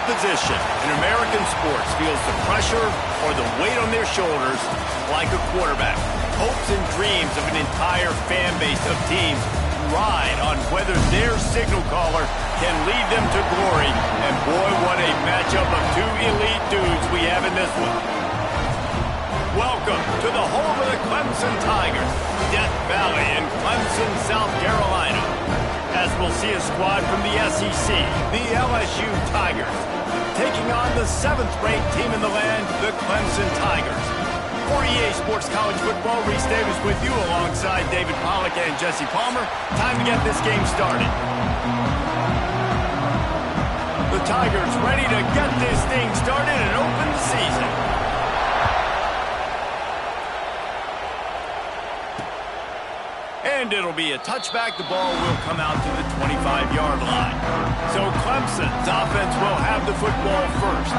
position in American sports feels the pressure or the weight on their shoulders like a quarterback. Hopes and dreams of an entire fan base of teams ride on whether their signal caller can lead them to glory. And boy, what a matchup of two elite dudes we have in this one. Welcome to the home of the Clemson Tigers, Death Valley in Clemson, South Carolina. As we'll see a squad from the SEC, the LSU Tigers, taking on the 7th-ranked team in the land, the Clemson Tigers. For EA Sports College Football, Reese Davis with you alongside David Pollack and Jesse Palmer. Time to get this game started. The Tigers ready to get this thing started and open the season. And it'll be a touchback. The ball will come out to the 25-yard line. So Clemson's offense will have the football first.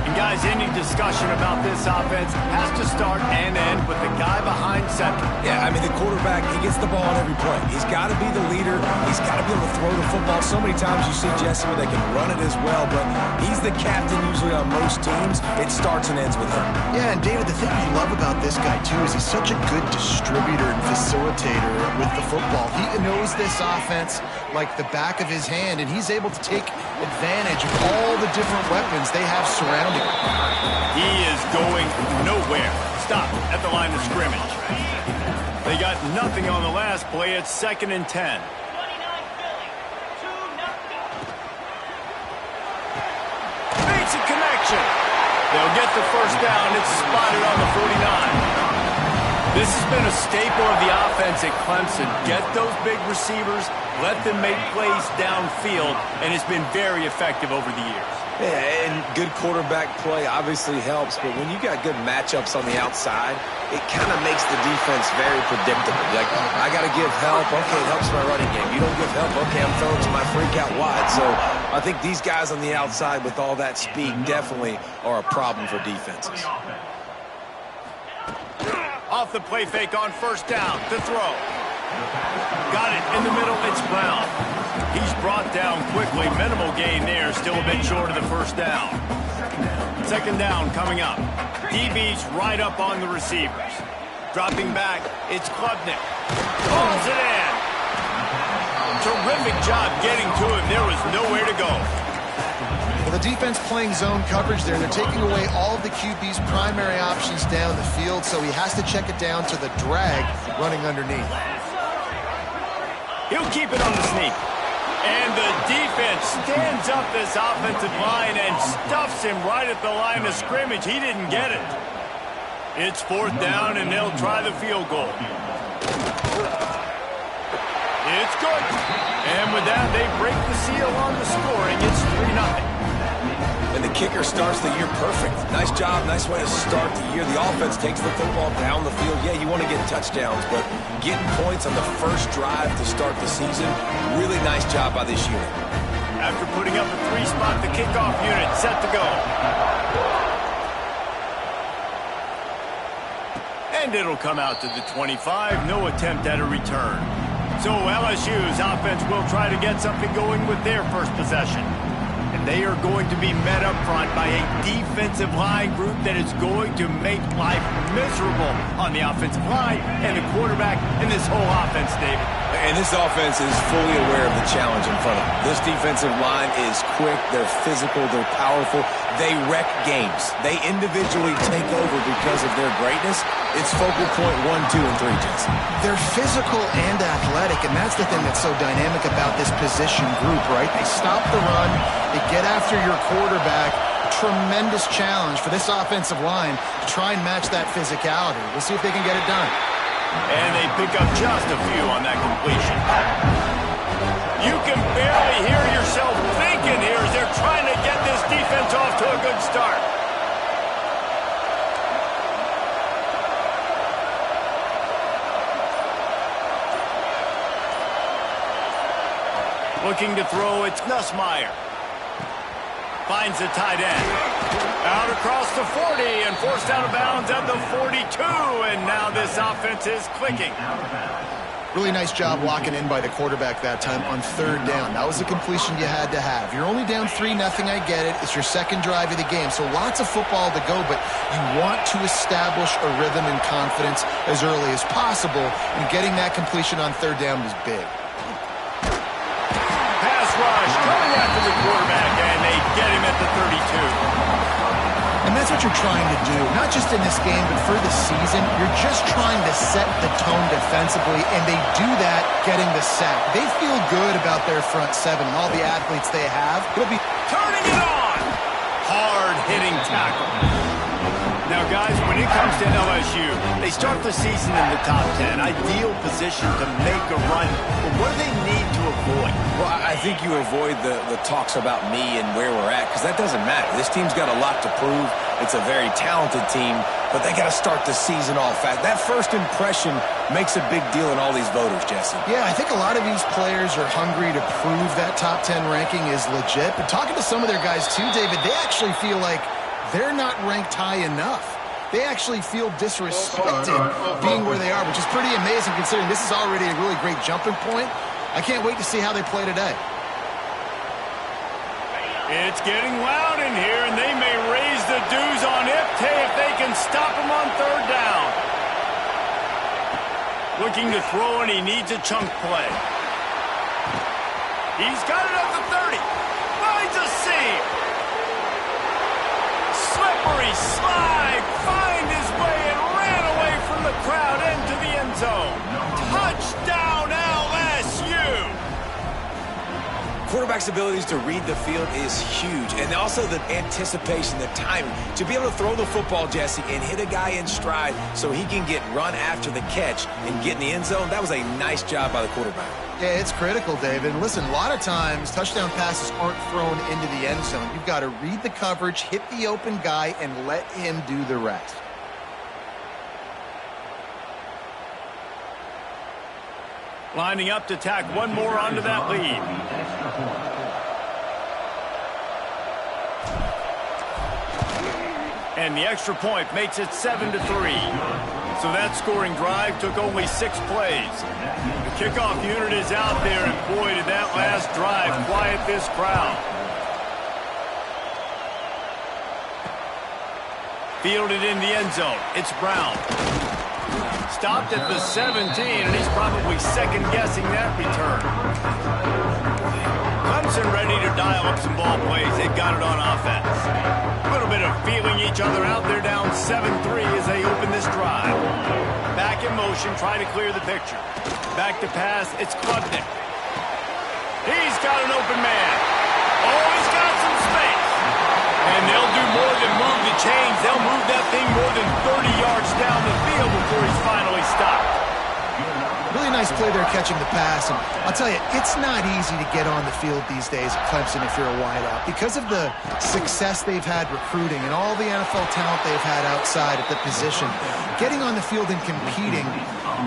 And guys, any discussion about this offense has to start and end with the guy behind center. Yeah, I mean, the quarterback, he gets the ball on every play. He's got to be the leader. He's got to be able to throw the football. So many times you see Jesse where they can run it as well, but he's the captain usually on most teams. It starts and ends with him. Yeah, and David, the thing you love about this guy, too, is he's such a good distributor and facilitator with the football. He knows this offense like the back of his hand, and he's able to take advantage of all the different weapons they have surrounding him. He is going nowhere. Stop at the line of scrimmage. They got nothing on the last play. It's 2nd and 10. Makes a connection. They'll get the first down. It's spotted on the 49. This has been a staple of the offense at Clemson. Get those big receivers, let them make plays downfield, and it's been very effective over the years. Yeah, and good quarterback play obviously helps, but when you got good matchups on the outside, it kind of makes the defense very predictable. Like, I got to give help. Okay, it helps my running game. You don't give help. Okay, I'm throwing to my freak out wide. So I think these guys on the outside with all that speed definitely are a problem for defenses. Off the play fake on first down to throw. Got it in the middle. It's Brown. He's brought down quickly. Minimal gain there. Still a bit short of the first down. 2nd down coming up. DB's right up on the receivers. Dropping back. It's Klubnik. Pulls it in. Terrific job getting to him. There was nowhere to go. Well, the defense playing zone coverage there. They're taking away all of the QB's primary options down the field, so he has to check it down to the drag running underneath. He'll keep it on the sneak. And the defense stands up this offensive line and stuffs him right at the line of scrimmage. He didn't get it. It's 4th down, and they'll try the field goal. It's good. And with that, they break the seal on the scoring. It's 3-0. And the kicker starts the year perfect. Nice job, nice way to start the year. The offense takes the football down the field. Yeah, you want to get touchdowns, but getting points on the first drive to start the season, really nice job by this unit. After putting up a 3-spot, the kickoff unit set to go. And it'll come out to the 25. No attempt at a return. So LSU's offense will try to get something going with their first possession. And they are going to be met up front by a defensive line group that is going to make life miserable on the offensive line and the quarterback and this whole offense, David. And this offense is fully aware of the challenge in front of them. This defensive line is quick, they're physical, they're powerful. They wreck games. They individually take over because of their greatness. It's focal point 1, 2, and 3, Jesse. They're physical and athletic, and that's the thing that's so dynamic about this position group, right? They stop the run, they get after your quarterback. Tremendous challenge for this offensive line to try and match that physicality. We'll see if they can get it done. And they pick up just a few on that completion. You can barely hear yourself thinking here as they're trying to get this defense off to a good start. Looking to throw, it's Nussmeier. Finds the tight end. Out across the 40 and forced out of bounds at the 42. And now this offense is clicking. Really nice job locking in by the quarterback that time on third down. That was the completion you had to have. You're only down 3-0, I get it. It's your second drive of the game, so lots of football to go, but you want to establish a rhythm and confidence as early as possible, and getting that completion on third down was big. Pass rush coming after the quarterback, and they get him at the 32. And that's what you're trying to do, not just in this game, but for the season. You're just trying to set the tone defensively, and they do that getting the sack. They feel good about their front seven and all the athletes they have. It'll be turning it on. Hard-hitting tackle. Now, guys, when it comes to LSU, they start the season in the top 10. Ideal position to make a run. But what do they need to avoid? Well, I think you avoid the talks about me and where we're at, because that doesn't matter. This team's got a lot to prove. It's a very talented team, but they got to start the season off fast. That first impression makes a big deal in all these voters, Jesse. Yeah, I think a lot of these players are hungry to prove that top 10 ranking is legit. But talking to some of their guys too, David, they actually feel like they're not ranked high enough. They actually feel disrespected being where they are, which is pretty amazing considering this is already a really great jumping point. I can't wait to see how they play today. It's getting loud in here, and they may raise the dues on Ipte if they can stop him on third down. Looking to throw, and he needs a chunk play. He's got it at the 30. Finds a seam. Slippery slide. Find his way and ran away from the crowd into the end zone. Touchdown, LSU. Quarterback's abilities to read the field is huge, and also the anticipation, the timing. To be able to throw the football, Jesse, and hit a guy in stride so he can get run after the catch and get in the end zone, that was a nice job by the quarterback. Yeah, it's critical, David. And listen, a lot of times touchdown passes aren't thrown into the end zone. You've got to read the coverage, hit the open guy, and let him do the rest. Lining up to tack one more onto that lead. And the extra point makes it 7-3. So that scoring drive took only 6 plays. The kickoff unit is out there, and boy, did that last drive quiet this crowd. Fielded in the end zone. It's Brown. Stopped at the 17, and he's probably second-guessing that return. Clemson ready to dial up some ball plays. They've got it on offense. A little bit of feeling each other out. They're down 7-3 as they open this drive. Back in motion, trying to clear the picture. Back to pass, it's Klubnik. He's got an open man. Oh, he's got some space. And they'll do more than move the chains. They'll move that thing more than 30 yards down the field before he's finally stopped. Really nice play there catching the pass. And I'll tell you, it's not easy to get on the field these days at Clemson if you're a wideout. Because of the success they've had recruiting and all the NFL talent they've had outside at the position, getting on the field and competing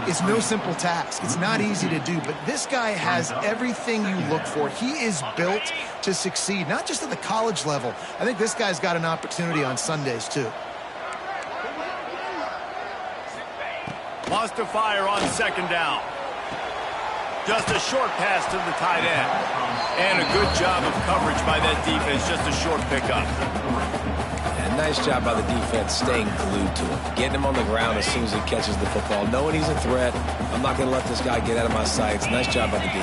is no simple task. It's not easy to do, but this guy has everything you look for. He is built to succeed, not just at the college level. I think this guy's got an opportunity on Sundays, too. Lost to fire on second down. Just a short pass to the tight end. And a good job of coverage by that defense, just a short pickup. And nice job by the defense staying glued to him. Getting him on the ground as soon as he catches the football. Knowing he's a threat, I'm not going to let this guy get out of my sights. Nice job by the D.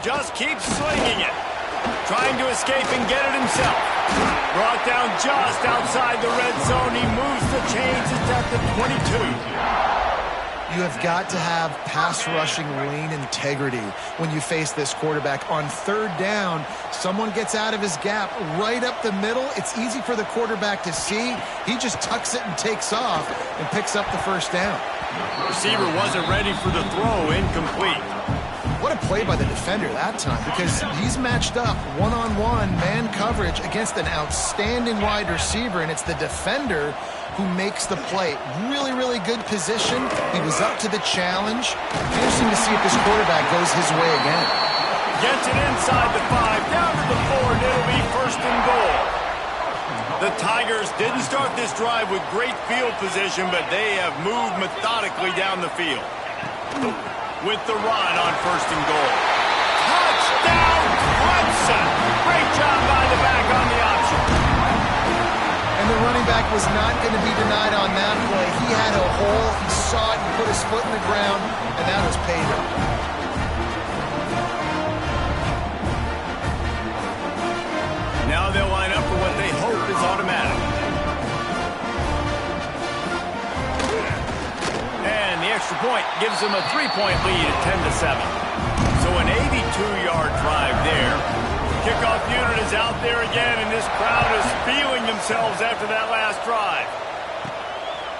Just keeps swinging it. Trying to escape and get it himself. Brought down just outside the red zone. He moves the chains. It's at the 22. You have got to have pass rushing lane integrity when you face this quarterback. On third down, someone gets out of his gap right up the middle. It's easy for the quarterback to see. He just tucks it and takes off and picks up the first down. Receiver wasn't ready for the throw. Incomplete. What a play by the defender that time, because he's matched up one-on-one man coverage against an outstanding wide receiver, and it's the defender who makes the play. Really, really good position. He was up to the challenge. Interesting to see if this quarterback goes his way again. Gets it inside the 5, down to the 4, and it'll be first and goal. The Tigers didn't start this drive with great field position, but they have moved methodically down the field. with the run on 1st and goal. Touchdown, Clemson! Great job by the back on the option. And the running back was not going to be denied on that play. He had a hole, he saw it, he put his foot in the ground, and that was paydirt. Now they'll line up for what they hope is automatic. And the extra point gives them a 3-point lead at 10-7. So an 82-yard drive there. Kickoff unit is out there again, and this crowd is feeling themselves after that last drive.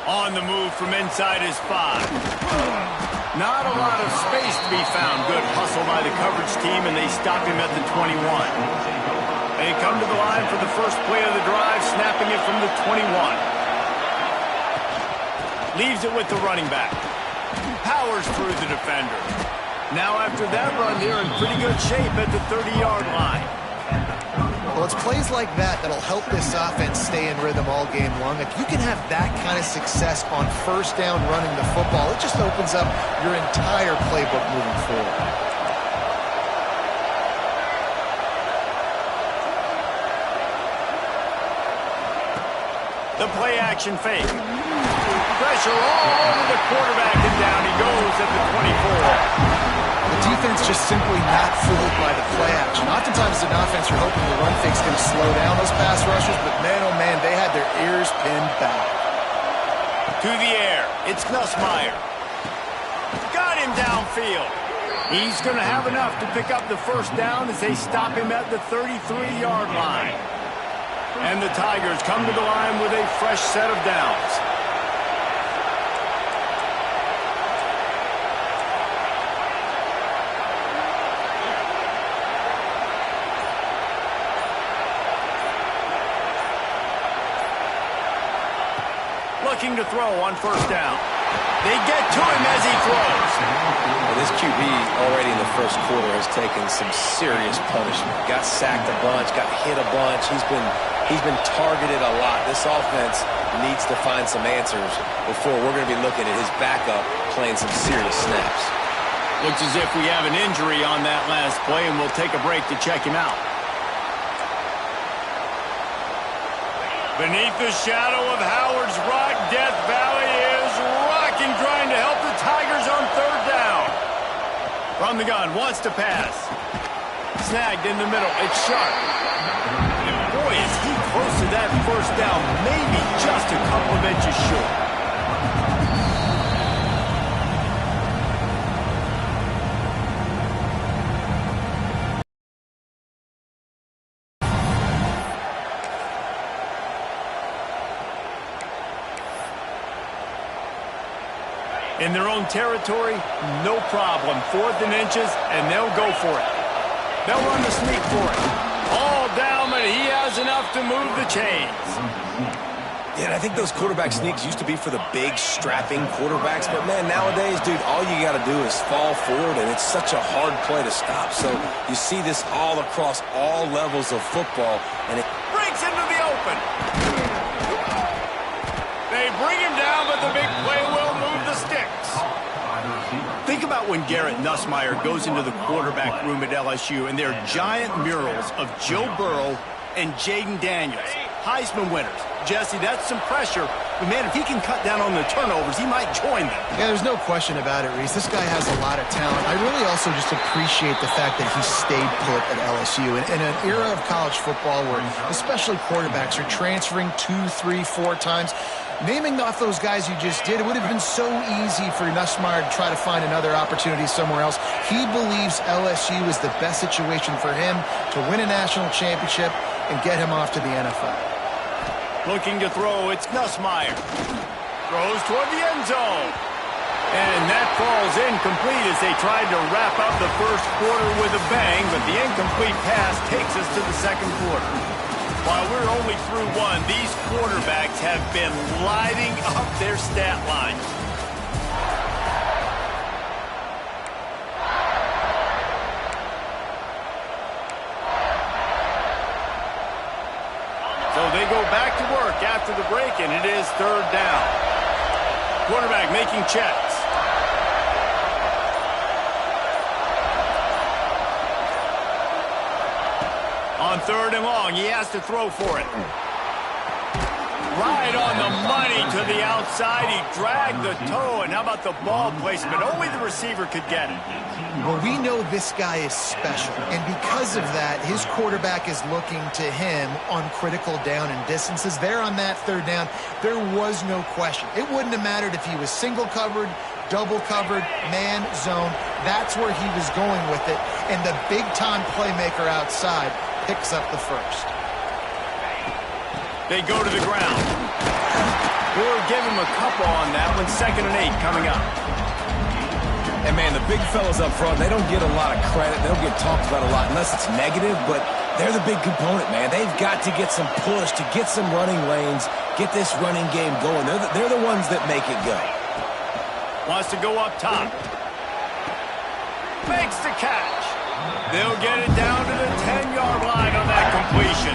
On the move from inside his 5. Not a lot of space to be found. Good hustle by the coverage team, and they stop him at the 21. They come to the line for the first play of the drive, snapping it from the 21. Leaves it with the running back. Powers through the defender. Now after that run, they're in pretty good shape at the 30-yard line. Well, it's plays like that that'll help this offense stay in rhythm all game long. If you can have that kind of success on 1st down running the football, it just opens up your entire playbook moving forward. The play action fake. Pressure all over the quarterback, and down he goes at the 24. The defense just simply not fooled by the play action. Oftentimes, as an offense, you're hoping the run fake's going to slow down those pass rushers, but man, oh man, they had their ears pinned back. To the air, it's Nussmeier. Got him downfield. He's going to have enough to pick up the 1st down as they stop him at the 33-yard line. And the Tigers come to the line with a fresh set of downs. Looking to throw on 1st down. They get to him as he throws. Well, this QB already in the 1st quarter has taken some serious punishment. Got sacked a bunch, got hit a bunch. He's been targeted a lot. This offense needs to find some answers before we're going to be looking at his backup playing some serious snaps. Looks as if we have an injury on that last play, and we'll take a break to check him out. Beneath the shadow of Howard's Rock, Death Valley is rocking, trying to help the Tigers on 3rd down. From the gun, wants to pass. Snagged in the middle. It's Sharp. And boy, is he close to that 1st down, maybe just a couple of inches short. In their own territory, no problem. 4th and inches, and they'll go for it. They'll run the sneak for it. All down, but he has enough to move the chains. Yeah, and I think those quarterback sneaks used to be for the big, strapping quarterbacks. But, man, nowadays, dude, all you got to do is fall forward, and it's such a hard play to stop. So you see this all across all levels of football, and it breaks into the open. They bring him down, but the big play will move the sticks. Think about when Garrett Nussmeier goes into the quarterback room at LSU, and there are giant murals of Joe Burrow and Jaden Daniels, Heisman winners. Jesse, that's some pressure. But, man, if he can cut down on the turnovers, he might join them. Yeah, there's no question about it, Reese. This guy has a lot of talent. I really also just appreciate the fact that he stayed put at LSU. In an era of college football where especially quarterbacks are transferring 2, 3, 4 times, naming off those guys you just did, it would have been so easy for Nussmeier to try to find another opportunity somewhere else. He believes LSU is the best situation for him to win a national championship and get him off to the NFL. Looking to throw, it's Nussmeier. Throws toward the end zone. And that falls incomplete as they tried to wrap up the 1st quarter with a bang, but the incomplete pass takes us to the 2nd quarter. While we're only through 1, these quarterbacks have been lighting up their stat line. So they go back to work after the break, and it is 3rd down. Quarterback making checks. On 3rd and long, he has to throw for it. Right on the money to the outside. He dragged the toe, and how about the ball placement? Only the receiver could get it. Well, we know this guy is special, and because of that, his quarterback is looking to him on critical down and distances. There on that 3rd down, there was no question. It wouldn't have mattered if he was single covered, double covered, man, zone. That's where he was going with it, and the big-time playmaker outside picks up the first. They go to the ground. We'll give him a couple on that one. 2nd and 8 coming up. And, man, the big fellas up front, they don't get a lot of credit. They don't get talked about a lot unless it's negative, but they're the big component, man. They've got to get some push, to get some running lanes, get this running game going. They're the ones that make it go. Wants to go up top. Makes the catch. They'll get it down to the 10-yard line on that completion.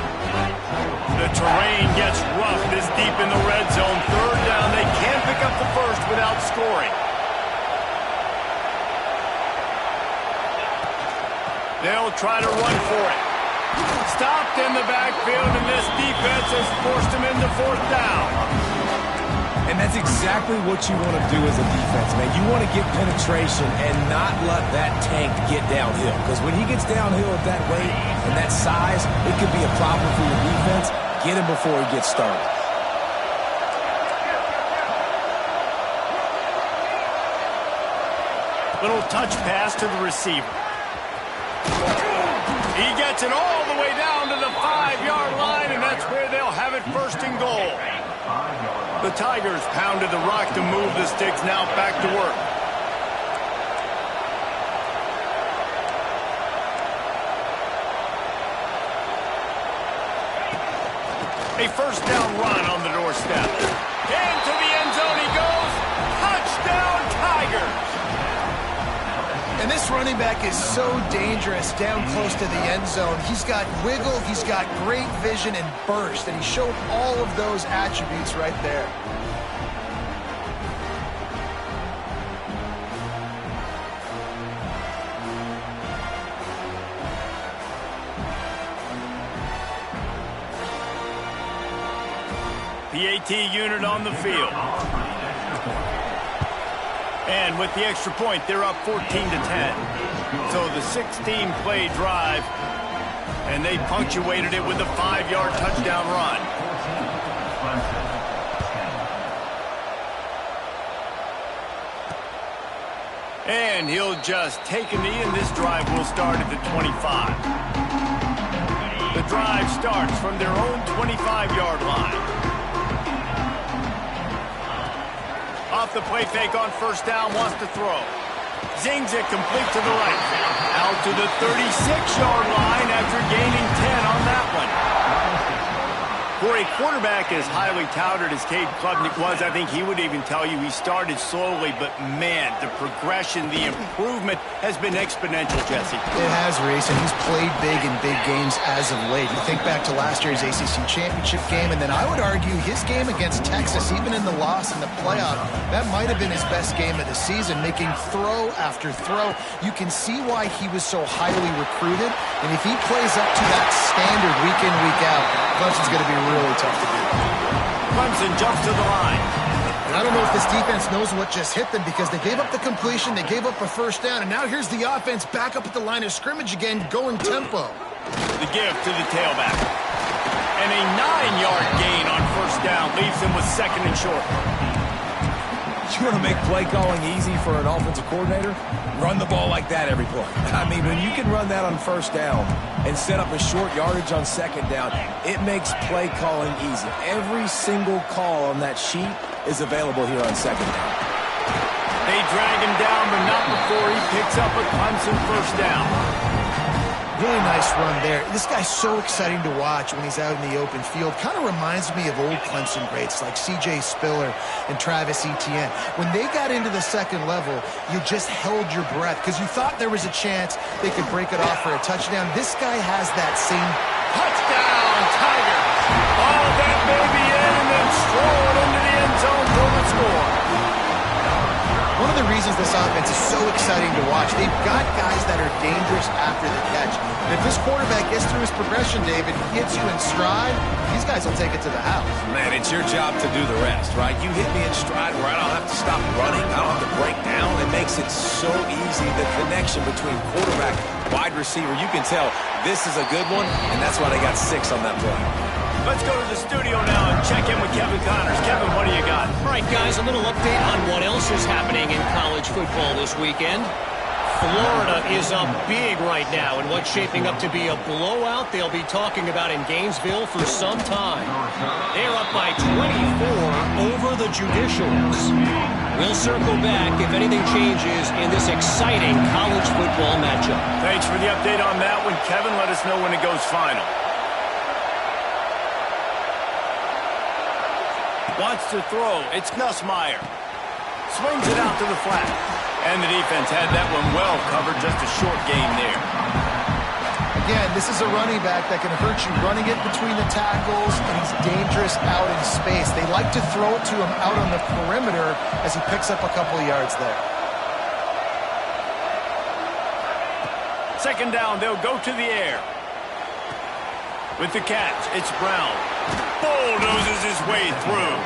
The terrain gets rough this deep in the red zone. 3rd down. They can't pick up the first without scoring. They'll try to run for it. Stopped in the backfield, and this defense has forced him into 4th down. And that's exactly what you want to do as a defense, man. You want to get penetration and not let that tank get downhill. Because when he gets downhill at that weight and that size, it could be a problem for your defense. Get him before he gets started. Little touch pass to the receiver. He gets it all the way down to the 5-yard line, and that's where they'll have it 1st and goal. The Tigers pounded the rock to move the sticks. Now back to work. A 1st down run on the doorstep. Into the end zone he goes. Touchdown, Tigers! And this running back is so dangerous down close to the end zone. He's got wiggle, he's got great vision and burst, and he showed all of those attributes right there. PAT unit on the field. And with the extra point, they're up 14-10. So the 16-play drive, and they punctuated it with a 5-yard touchdown run. And he'll just take a knee, and this drive will start at the 25. The drive starts from their own 25-yard line. Off the play fake on 1st down, wants to throw. Zings it complete to the right. Out to the 36-yard line after gaining 10 on that one. For a quarterback as highly touted as Cade Klubnik was, I think he would even tell you he started slowly, but man, the progression, the improvement has been exponential, Jesse. It has, Reese, and he's played big in big games as of late. You think back to last year's ACC championship game, and then I would argue his game against Texas, even in the loss in the playoff, that might have been his best game of the season, making throw after throw. You can see why he was so highly recruited, and if he plays up to that standard week in, week out, Clemson's going to be really tough to beat. Clemson jumps to the line. And I don't know if this defense knows what just hit them because they gave up the completion, they gave up a 1st down, and now here's the offense back up at the line of scrimmage again, going tempo. The give to the tailback. And a 9-yard gain on 1st down leaves him with 2nd and short. You want to make play calling easy for an offensive coordinator? Run the ball like that every play. I mean, when you can run that on 1st down and set up a short yardage on 2nd down, it makes play calling easy. Every single call on that sheet is available here on 2nd down. They drag him down, but not before he picks up a Clemson 1st down. Really nice run there. This guy's so exciting to watch when he's out in the open field. Kind of reminds me of old Clemson greats like C.J. Spiller and Travis Etienne. When they got into the 2nd level, you just held your breath because you thought there was a chance they could break it off for a touchdown. This guy has that same touchdown, Tigers. All that baby in and then stroll into the end zone for the score. One of the reasons this offense is so exciting to watch, they've got guys that are dangerous after the catch. And if this quarterback gets through his progression, David, hits you in stride, these guys will take it to the house. Man, it's your job to do the rest, right? You hit me in stride where I don't have to stop running. I don't have to break down. It makes it so easy. The connection between quarterback, wide receiver, you can tell this is a good one, and that's why they got 6 on that play. Let's go to the studio now and check in with Kevin Connors. Kevin, what do you got? All right, guys, a little update on what else is happening in college football this weekend. Florida is up big right now in what's shaping up to be a blowout they'll be talking about in Gainesville for some time. They're up by 24 over the Judicials. We'll circle back if anything changes in this exciting college football matchup. Thanks for the update on that one, Kevin. Let us know when it goes final. Wants to throw. It's Nussmeier. Swings it out to the flat. And the defense had that one well covered. Just a short game there. Again, this is a running back that can hurt you running it between the tackles, and he's dangerous out in space. They like to throw it to him out on the perimeter as he picks up a couple of yards there. Second down, they'll go to the air. With the catch, it's Brown. Bulldozes his way through.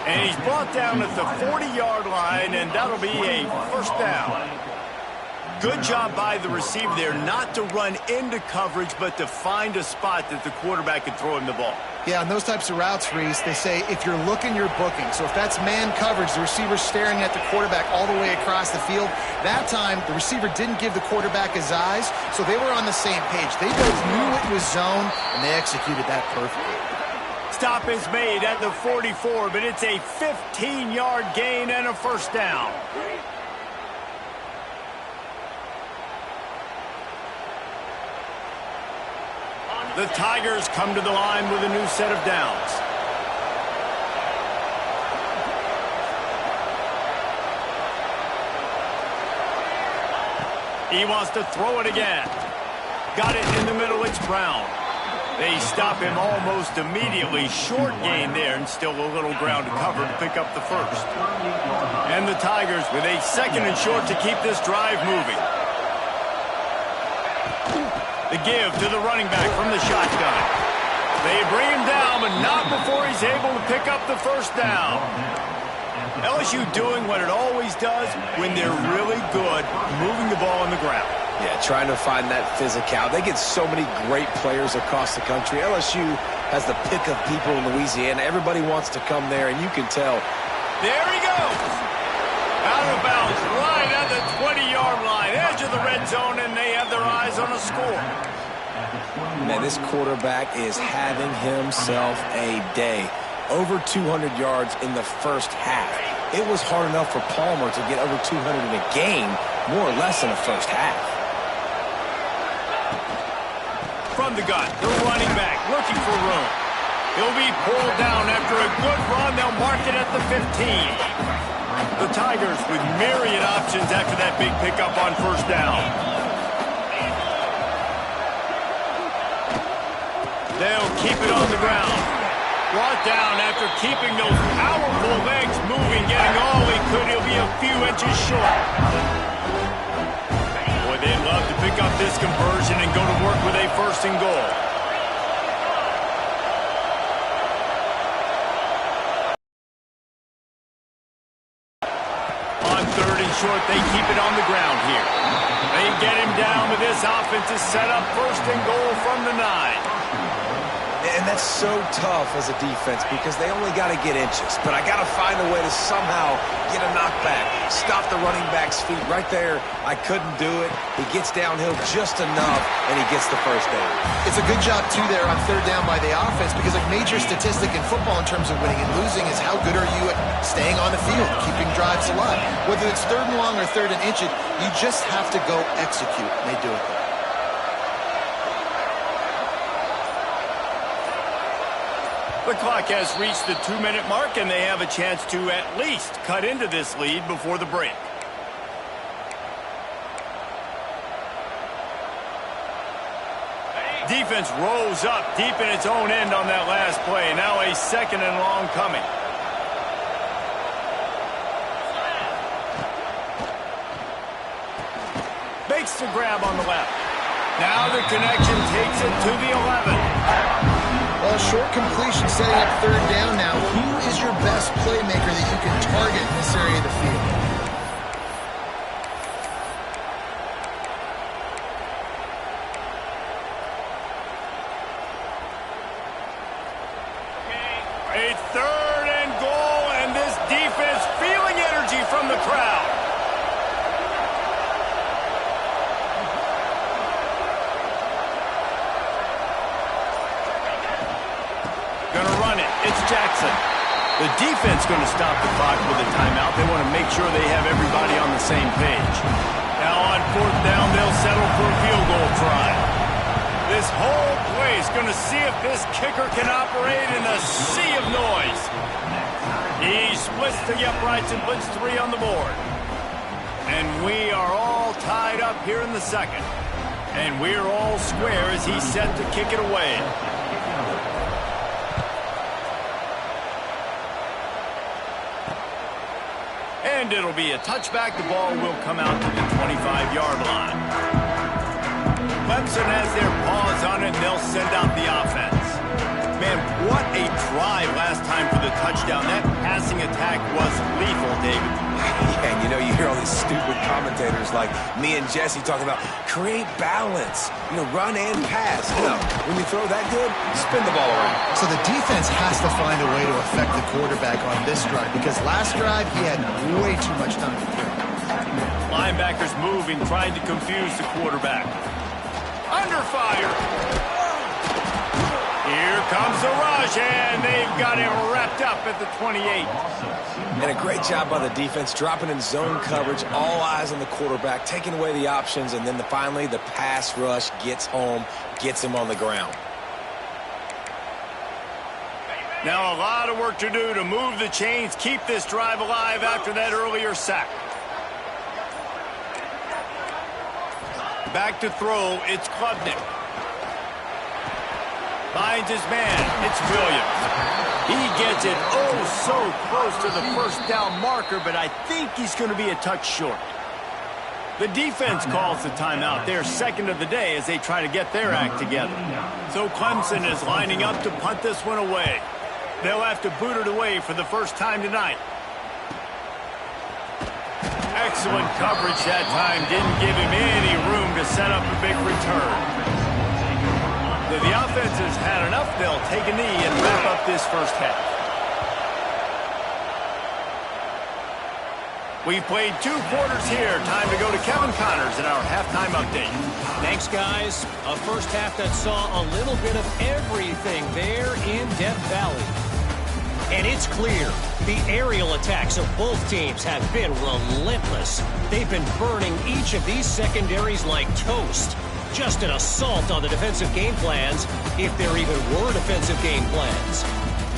And he's brought down at the 40-yard line, and that'll be a first down. Good job by the receiver there not to run into coverage, but to find a spot that the quarterback can throw him the ball. Yeah, on those types of routes, Reese, they say if you're looking, you're booking. So if that's man coverage, the receiver's staring at the quarterback all the way across the field. That time, the receiver didn't give the quarterback his eyes, so they were on the same page. They both knew it was zone, and they executed that perfectly. Stop is made at the 44, but it's a 15-yard gain and a first down. The Tigers come to the line with a new set of downs. He wants to throw it again. Got it in the middle, it's Brown. They stop him almost immediately. Short gain there, and still a little ground to cover to pick up the first. And the Tigers with a second and short to keep this drive moving. The give to the running back from the shotgun. They bring him down, but not before he's able to pick up the first down. LSU doing what it always does when they're really good, moving the ball on the ground. Yeah, trying to find that physical. They get so many great players across the country. LSU has the pick of people in Louisiana. Everybody wants to come there, and you can tell. There he goes. Out of bounds, right at the 20-yard line, edge of the red zone, and they have their eyes on a score. Man, this quarterback is having himself a day. Over 200 yards in the first half. It was hard enough for Palmer to get over 200 in a game, more or less in the first half. From the gun, the running back looking for room. He'll be pulled down after a good run. They'll mark it at the 15. The Tigers with myriad options after that big pickup on first down. They'll keep it on the ground. Brought down after keeping those powerful legs moving, getting all he could. He'll be a few inches short. Boy, they'd love to pick up this conversion and go to work with a first and goal. On third and short, they keep it on the ground here. They get him down, but this offense is set up first and goal from the 9. And that's so tough as a defense because they only got to get inches. But I got to find a way to somehow get a knockback, stop the running back's feet. Right there, I couldn't do it. He gets downhill just enough, and he gets the first down. It's a good job, too, there on third down by the offense because a major statistic in football in terms of winning and losing is how good are you at staying on the field, keeping drives alive. Whether it's third and long or third and inch, you just have to go execute, and they do it there. The clock has reached the 2-minute mark, and they have a chance to at least cut into this lead before the break. Defense rolls up deep in its own end on that last play. Now a second and long coming. Makes makes the grab on the left. Now the connection takes it to the 11. Well, short completion setting up third down now. Who is your best playmaker that you can target in this area of the field? A third and goal, and this defense feeling energy from the crowd. Gonna run it. It's Jackson. The defense gonna stop the clock with a timeout. They want to make sure they have everybody on the same page. Now on fourth down, they'll settle for a field goal try. This whole play is going to see if this kicker can operate in a sea of noise. He splits the uprights and puts 3 on the board. And we are all tied up here in the second. And we're all square as he's set to kick it away. And it'll be a touchback. The ball will come out to the 25-yard line. Clemson has their paws on it, and they'll send out the offense. Man, what a drive last time for the touchdown. That passing attack was lethal, David. Yeah, and you know, you hear all these stupid commentators like me and Jesse talking about create balance, run and pass. When you throw that good, spin the ball around. So the defense has to find a way to affect the quarterback on this drive because last drive he had way too much time to throw. Linebackers moving, trying to confuse the quarterback. Under fire. Here comes the rush, and they've got him wrapped up at the 28. And a great job by the defense, dropping in zone coverage, all eyes on the quarterback, taking away the options, and then finally the pass rush gets home, gets him on the ground. Now a lot of work to do to move the chains, keep this drive alive after that earlier sack. Back to throw, it's Klubnik. Finds his man, it's Williams. He gets it so close to the first down marker, but I think he's going to be a touch short. The defense calls the timeout. They're second of the day as they try to get their act together. So Clemson is lining up to punt this one away. They'll have to boot it away for the first time tonight. Excellent coverage that time. Didn't give him any room to set up a big return. The offense has had enough. They'll take a knee and wrap up this first half. We've played 2 quarters here. Time to go to Kevin Connors in our halftime update. Thanks, guys. A first half that saw a little bit of everything there in Death Valley. And it's clear the aerial attacks of both teams have been relentless. They've been burning each of these secondaries like toast. Just an assault on the defensive game plans, if there even were defensive game plans.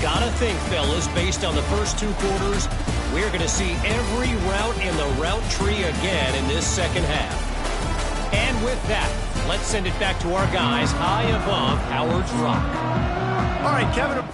Gotta think, fellas, based on the first 2 quarters, we're going to see every route in the route tree again in this second half. And with that, let's send it back to our guys high above Howard's Rock. All right, Kevin.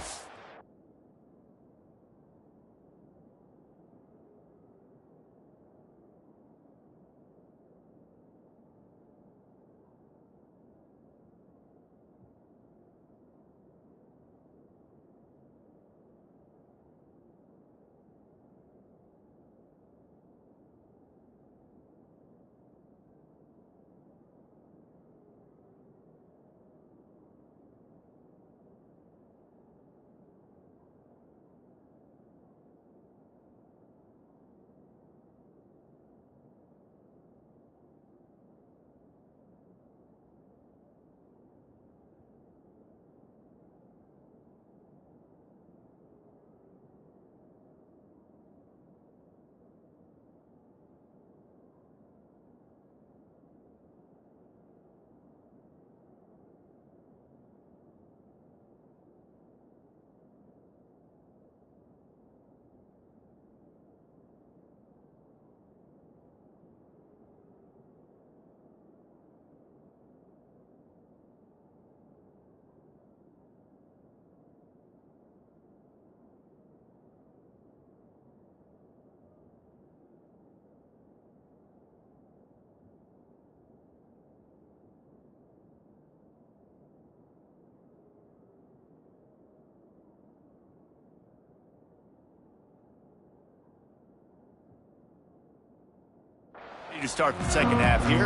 to start the second half here.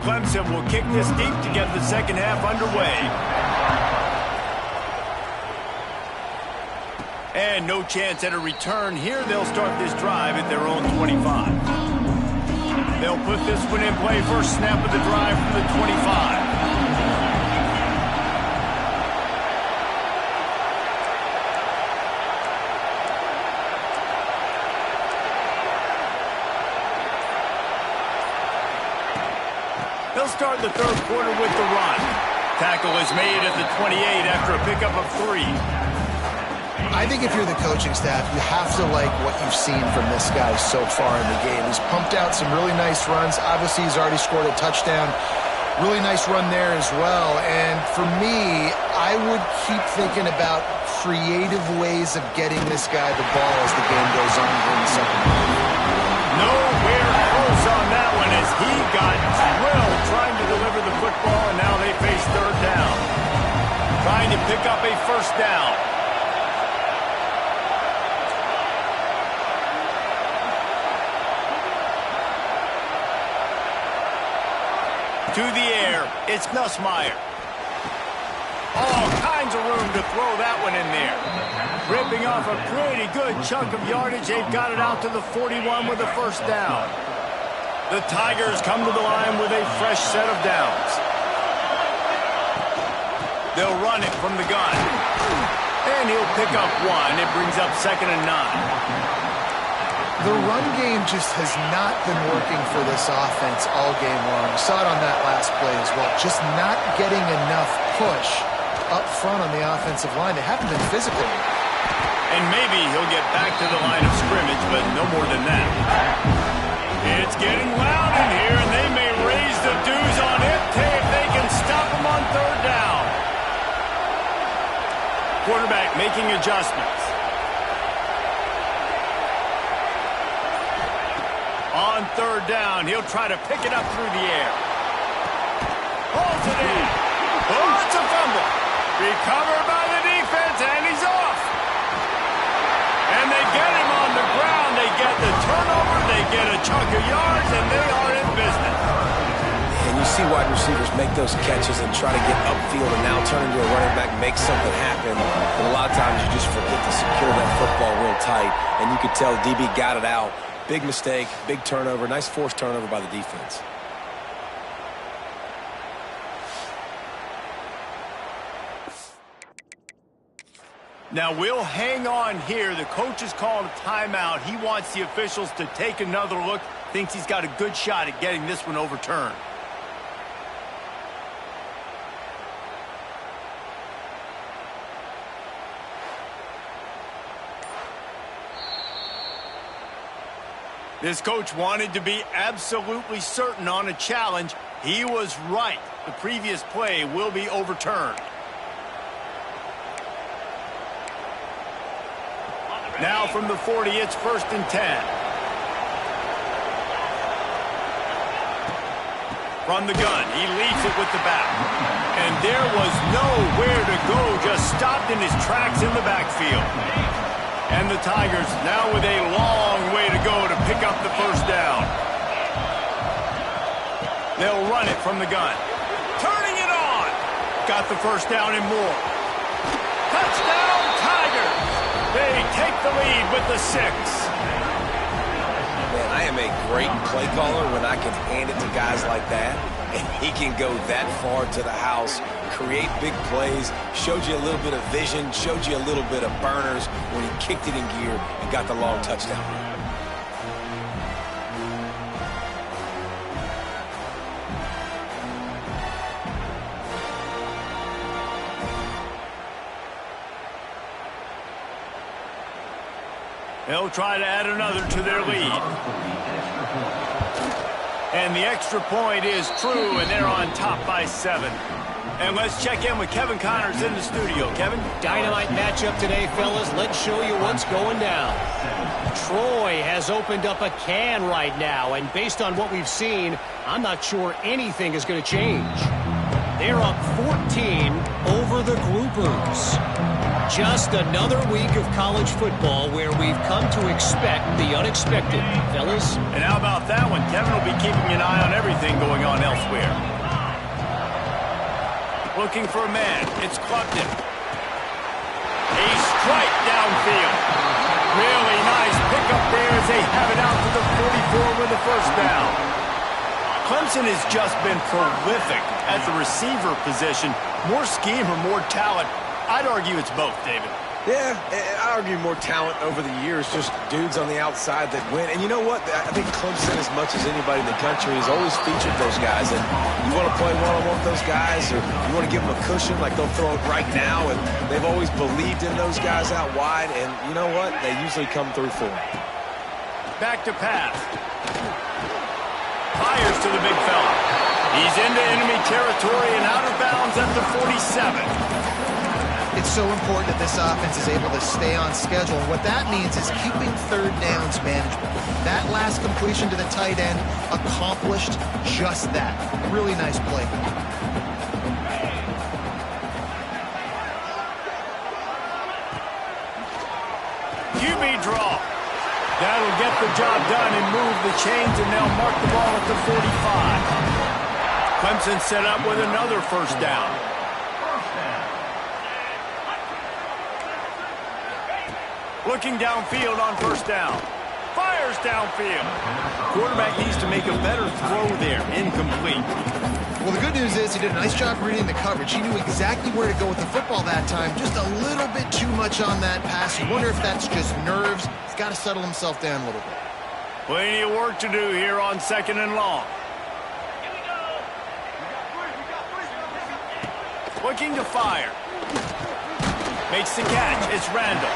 Clemson will kick this deep to get the second half underway. And no chance at a return here. They'll start this drive at their own 25. They'll put this one in play. First snap of the drive from the 25. They'll start the third quarter with the run. Tackle is made at the 28 after a pickup of 3. I think if you're the coaching staff, you have to like what you've seen from this guy so far in the game. He's pumped out some really nice runs. Obviously, he's already scored a touchdown. Really nice run there as well. And for me, I would keep thinking about creative ways of getting this guy the ball as the game goes on during the second half. Nowhere close on that one as he got drilled trying to deliver the football, and now they face third down. Trying to pick up a first down. To the air, it's Nussmeier. All kinds of room to throw that one in there. Ripping off a pretty good chunk of yardage. They've got it out to the 41 with a first down. The Tigers come to the line with a fresh set of downs. They'll run it from the gun. And he'll pick up 1. It brings up 2nd and 9. The run game just has not been working for this offense all game long. We saw it on that last play as well. Just not getting enough push up front on the offensive line. They haven't been physical. And maybe he'll get back to the line of scrimmage, but no more than that. It's getting loud in here, and they may raise the dues on it if they can stop him on third down. Quarterback making adjustments. On third down, he'll try to pick it up through the air. Holds it in. Oh, it's a fumble. Recovered by the defense, and he's off. And they get him on the ground. They get the turnover. They get a chunk of yards, and they are in business. And you see wide receivers make those catches and try to get upfield and now turn into a running back, make something happen. But a lot of times you just forget to secure that football real tight, and you could tell DB got it out. Big mistake, big turnover, nice forced turnover by the defense. Now we'll hang on here. The coach has called a timeout. He wants the officials to take another look. Thinks he's got a good shot at getting this one overturned. This coach wanted to be absolutely certain on a challenge. He was right. The previous play will be overturned. Now from the 40, it's 1st and 10. From the gun, he leads it with the back. And there was nowhere to go, just stopped in his tracks in the backfield. And the Tigers now with a long way to go to pick up the first down. They'll run it from the gun. Turning it on. Got the first down and more. Touchdown, Tigers. They take the lead with the 6. Man, I am a great play caller when I can hand it to guys like that. And he can go that far to the house, create big plays, showed you a little bit of vision, showed you a little bit of burners when he kicked it in gear and got the long touchdown. They'll try to add another to their lead. And the extra point is true, and they're on top by 7. And let's check in with Kevin Connors in the studio. Kevin? Dynamite matchup today, fellas. Let's show you what's going down. Troy has opened up a can right now, and based on what we've seen, I'm not sure anything is going to change. They're up 14 over the Groupers. Just another week of college football where we've come to expect the unexpected, fellas. And how about that one? Kevin will be keeping an eye on everything going on elsewhere. Looking for a man. It's Clemson. A strike downfield. Really nice pickup there as they have it out to the 44 with the first down. Clemson has just been prolific at the receiver position. More scheme or more talent? I'd argue it's both, David. Yeah, I'd argue more talent over the years, just dudes on the outside that win. And you know what? I think Clemson, as much as anybody in the country, has always featured those guys. And you want to play one-on-one with those guys, or you want to give them a cushion, like they'll throw it right now. And they've always believed in those guys out wide. And you know what? They usually come through for them. Back to pass. Fires to the big fella. He's into enemy territory and out of bounds at the 47. It's so important that this offense is able to stay on schedule. And what that means is keeping third downs manageable. That last completion to the tight end accomplished just that. Really nice play. QB draw. That'll get the job done and move the chains, and they'll mark the ball at the 45. Clemson set up with another first down. Looking downfield on first down. Fires downfield. Quarterback needs to make a better throw there. Incomplete. Well, the good news is he did a nice job reading the coverage. He knew exactly where to go with the football that time. Just a little bit too much on that pass. You wonder if that's just nerves. He's got to settle himself down a little bit. Plenty of work to do here on 2nd and long. Looking to fire. Makes the catch. It's Randall.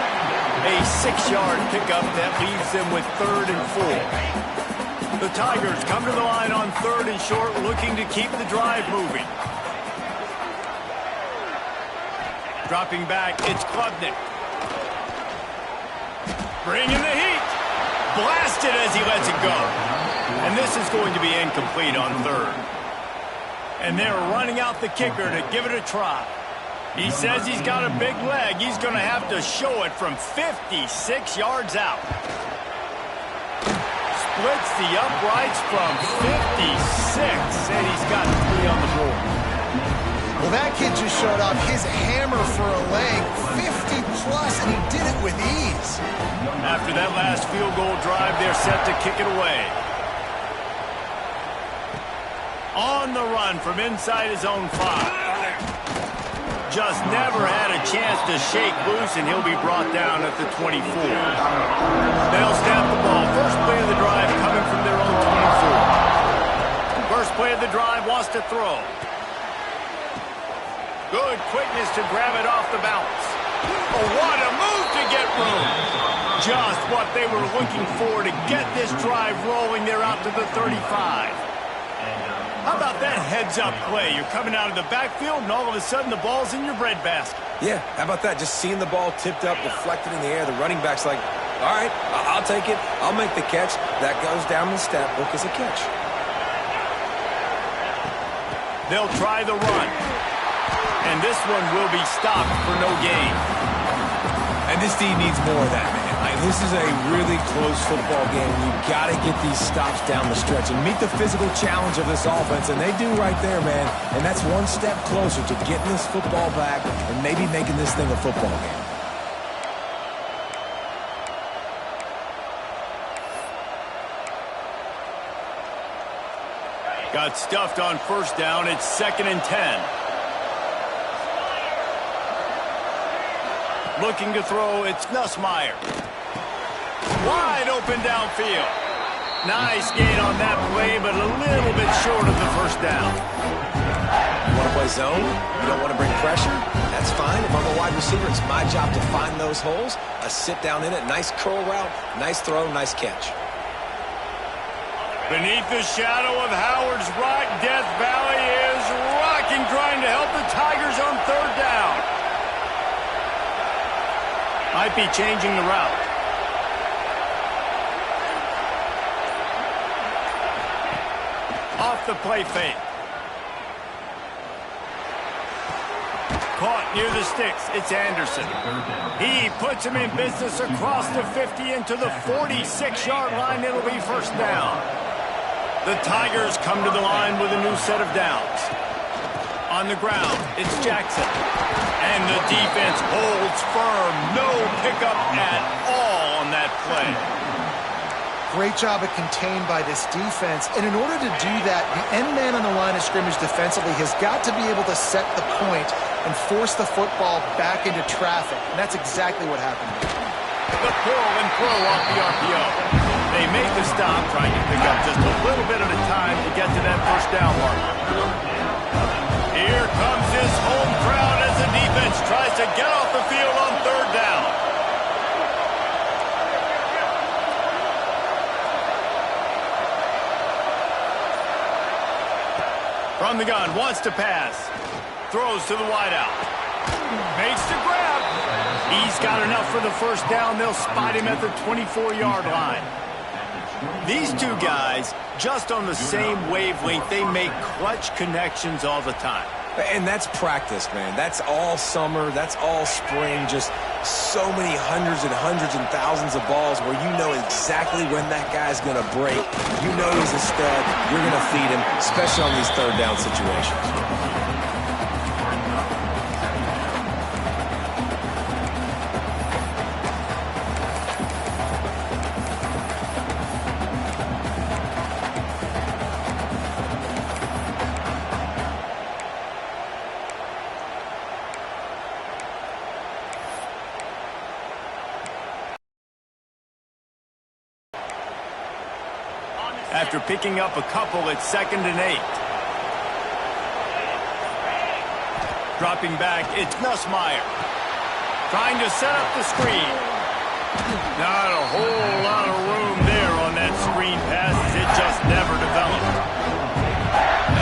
A 6-yard pickup that leaves them with 3rd and 4. The Tigers come to the line on 3rd and short, looking to keep the drive moving. Dropping back, it's Klubnik. Bringing the heat. Blasted as he lets it go. And this is going to be incomplete on 3rd. And they're running out the kicker to give it a try. He says he's got a big leg. He's going to have to show it from 56 yards out. Splits the uprights from 56, and he's got 3 on the board. Well, that kid just showed off his hammer for a leg, 50-plus, and he did it with ease. After that last field goal drive, they're set to kick it away. On the run from inside his own 5. Just never had a chance to shake loose, and he'll be brought down at the 24. They'll snap the ball. First play of the drive coming from their own 24. First play of the drive wants to throw. Good quickness to grab it off the bounce. Oh, what a move to get room. Just what they were looking for to get this drive rolling. They're out to the 35. How about that heads-up play? You're coming out of the backfield, and all of a sudden the ball's in your breadbasket. Yeah, how about that? Just seeing the ball tipped up, deflected in the air. The running back's like, all right, I'll take it. I'll make the catch. That goes down the stat book as a catch. They'll try the run. And this one will be stopped for no gain. And this team needs more of that, man. This is a really close football game. You've got to get these stops down the stretch and meet the physical challenge of this offense, and they do right there, man. And that's one step closer to getting this football back and maybe making this thing a football game. Got stuffed on first down. It's 2nd and 10. Looking to throw, it's Nussmeier. Wide open downfield. Nice gain on that play, but a little bit short of the first down. You want to play zone? You don't want to bring pressure? That's fine. If I'm a wide receiver, it's my job to find those holes. I sit down in it. Nice curl route, nice throw, nice catch. Beneath the shadow of Howard's Rock, Death Valley is rocking, trying to help the Tigers on 3rd down. Might be changing the route. Off the play fake. caught near the sticks. It's Anderson. He puts him in business across the 50 into the 46-yard line. It'll be first down. The Tigers come to the line with a new set of downs. On the ground, it's Jackson. And the defense holds firm. No pickup at all on that play. Great job of contained by this defense. And in order to do that, the end man on the line of scrimmage defensively has got to be able to set the point and force the football back into traffic. And that's exactly what happened. The pull and throw off the RPO. They make the stop, trying to pick up just a little bit at a time to get to that first down mark. Here comes his home crowd as the defense tries to get off the field on third down. From the gun, wants to pass. Throws to the wideout. Makes the grab. He's got enough for the first down. They'll spot him at the 24-yard line. These two guys, just on the same wavelength, they make clutch connections all the time. And that's practice, man. That's all summer. That's all spring. Just so many hundreds and thousands of balls where you know exactly when that guy's going to break. You know he's a stud. You're going to feed him, especially on these third down situations. After picking up a couple at 2nd and 8. Dropping back, it's Nussmeier. Trying to set up the screen. Not a whole lot of room there on that screen pass as it just never developed.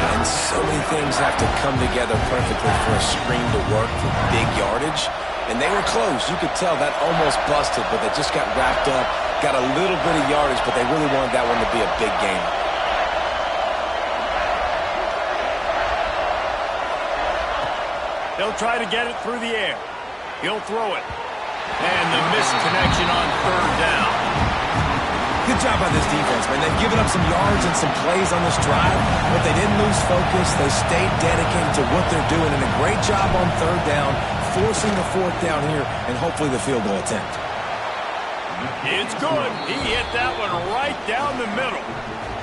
And so many things have to come together perfectly for a screen to work for big yardage. And they were close. You could tell that almost busted, but they just got wrapped up. Got a little bit of yardage, but they really wanted that one to be a big game. They'll try to get it through the air. He'll throw it. And the missed connection on third down. Good job by this defense, man. They've given up some yards and some plays on this drive, but they didn't lose focus. They stayed dedicated to what they're doing, and a great job on third down, forcing the fourth down here, and hopefully the field goal attempt. It's good. He hit that one right down the middle.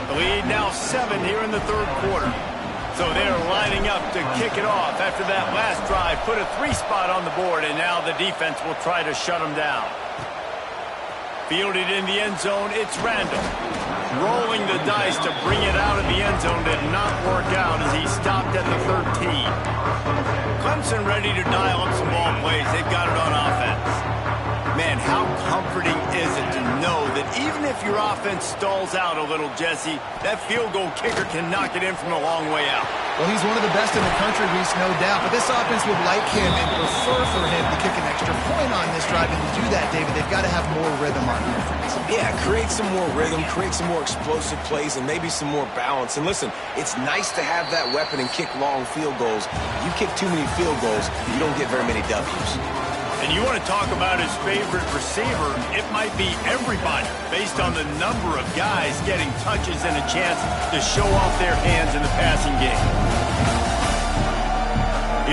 The lead now 7 here in the third quarter. So they're lining up to kick it off after that last drive. Put a 3-spot on the board, and now the defense will try to shut them down. Fielded in the end zone, it's Randall. Rolling the dice to bring it out of the end zone did not work out as he stopped at the 13. Clemson ready to dial up some ball plays. They've got it on offense. Man, how comforting is it to know that even if your offense stalls out a little, Jesse, that field goal kicker can knock it in from a long way out. Well, he's one of the best in the country, Reese, no doubt. But this offense would like him and prefer for him to kick an extra point on this drive. And to do that, David, they've got to have more rhythm on offense. Yeah, create some more rhythm, create some more explosive plays, and maybe some more balance. And listen, it's nice to have that weapon and kick long field goals. You kick too many field goals, you don't get very many W's. And you want to talk about his favorite receiver, it might be everybody based on the number of guys getting touches and a chance to show off their hands in the passing game.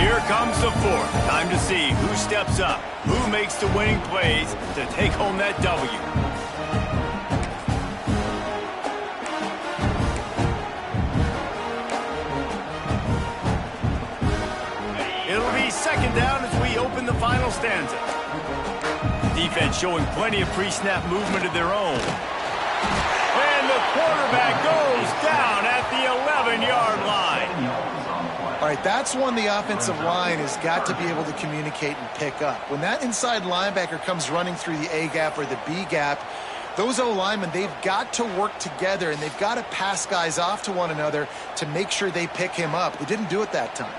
Here comes the fourth. Time to see who steps up, who makes the winning plays to take home that W. It'll be 2nd down as we open the final stanza. Defense showing plenty of pre-snap movement of their own. And the quarterback goes down at the 11-yard line. All right, that's one the offensive line has got to be able to communicate and pick up. When that inside linebacker comes running through the A gap or the B gap, those O-linemen, they've got to work together, and they've got to pass guys off to one another to make sure they pick him up. They didn't do it that time.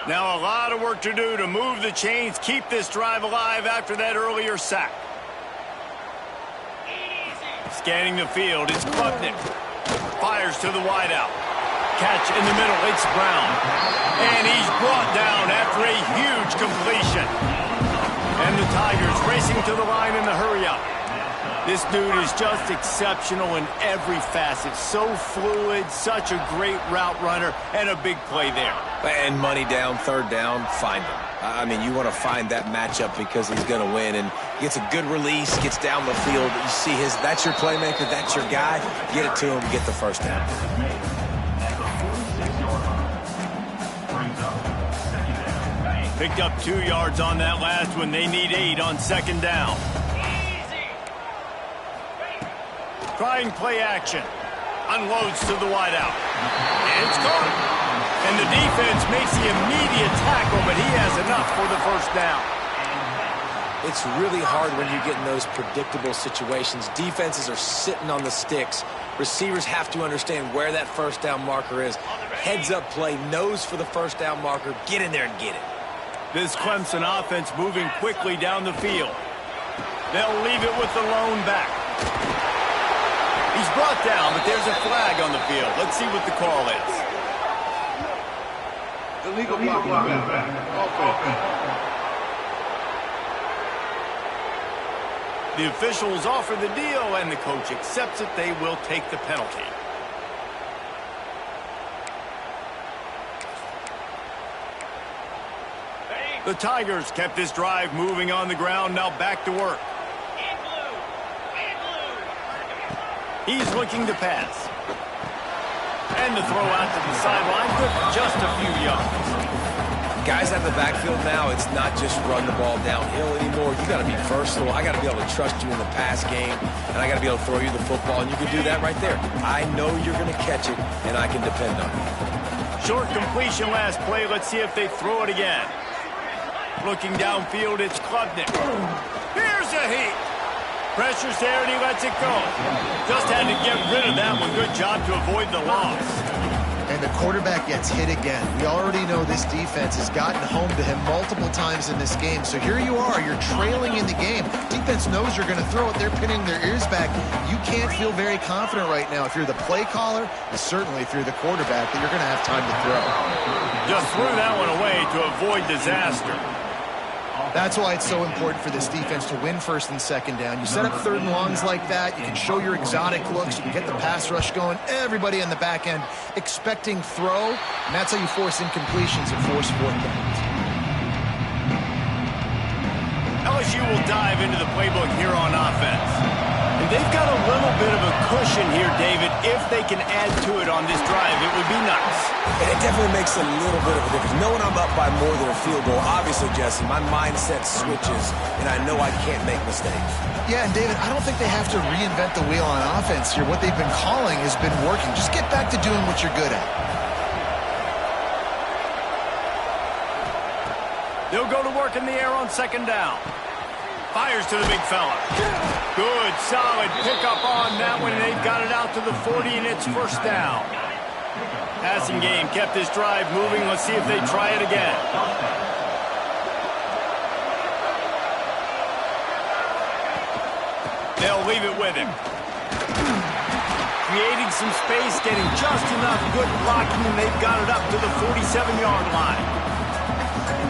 Now a lot of work to do to move the chains, keep this drive alive after that earlier sack. Scanning the field, it's Klubnik. Fires to the wideout. Catch in the middle, it's Brown. And he's brought down after a huge completion. And the Tigers racing to the line in the hurry-up. This dude is just exceptional in every facet. So fluid, such a great route runner, and a big play there. And money down, third down, find him. I mean, you want to find that matchup because he's going to win. And gets a good release, gets down the field. You see that's your playmaker, that's your guy. Get it to him, get the first down. Picked up 2 yards on that last one. They need 8 on second down. Trying play action. Unloads to the wideout. And it's caught. And the defense makes the immediate tackle, but he has enough for the first down. It's really hard when you get in those predictable situations. Defenses are sitting on the sticks. Receivers have to understand where that first down marker is. Heads up play, nose for the first down marker. Get in there and get it. This Clemson offense moving quickly down the field. They'll leave it with the lone back. He's brought down, but there's a flag on the field. Let's see what the call is. Illegal blocking back. The officials offer the deal, and the coach accepts it. They will take the penalty. The Tigers kept this drive moving on the ground. Now back to work. He's looking to pass. And the throw out to the sideline, good for just a few yards. Guys out of the backfield now, it's not just run the ball downhill anymore. You got to be versatile. I got to be able to trust you in the pass game, and I got to be able to throw you the football, and you can do that right there. I know you're going to catch it, and I can depend on it. Short completion last play. Let's see if they throw it again. Looking downfield, it's Klubnik. Here's a heat. Pressure's there, and he lets it go. Just had to get rid of that one. Good job to avoid the loss. And the quarterback gets hit again. We already know this defense has gotten home to him multiple times in this game. So here you are. You're trailing in the game. Defense knows you're going to throw it. They're pinning their ears back. You can't feel very confident right now. If you're the play caller, and certainly if you're the quarterback, that you're going to have time to throw. Just threw that one away to avoid disaster. That's why it's so important for this defense to win first and second down. You set up third and longs like that. You can show your exotic looks. You can get the pass rush going. Everybody in the back end expecting throw. And that's how you force incompletions and force fourth downs. LSU will dive into the playbook here on offense. And they've got a little bit of a cushion here, David. If they can add to it on this drive, it would be nice. And it definitely makes a little bit of a difference. Knowing I'm up by more than a field goal, obviously, Jesse, my mindset switches, and I know I can't make mistakes. Yeah, and David, I don't think they have to reinvent the wheel on offense here. What they've been calling has been working. Just get back to doing what you're good at. They'll go to work in the air on second down. Fires to the big fella. Good, solid pickup on that one. They've got it out to the 40, and it's first down. Passing game kept this drive moving. Let's see if they try it again. They'll leave it with him. Creating some space, getting just enough good blocking, and they've got it up to the 47-yard line.